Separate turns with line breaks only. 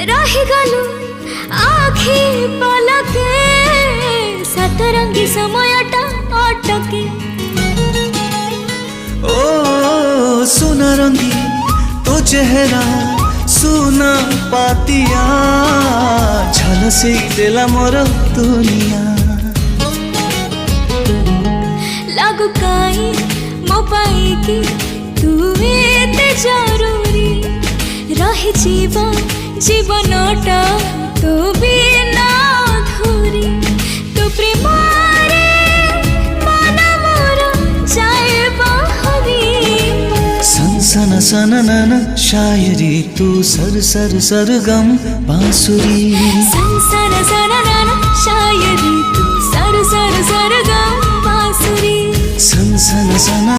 रही गलु आखि पलके सतरंगी समयटा अटके।
ओ सोना रंगी तो चेहरा सुना पातिया झलसे देला मोर दुनिया।
लागु काई मो पाई कि तू एते जरूरी रही जीवनटा तो बिना धुरी। तो प्रेम मन मोर जाए बहरी
सनसन सननन शायरी तू सर सर सरगम बांसुरी।
सनसन सननन शायरी तू सर सर सरगम बांसुरी।
सनसन सन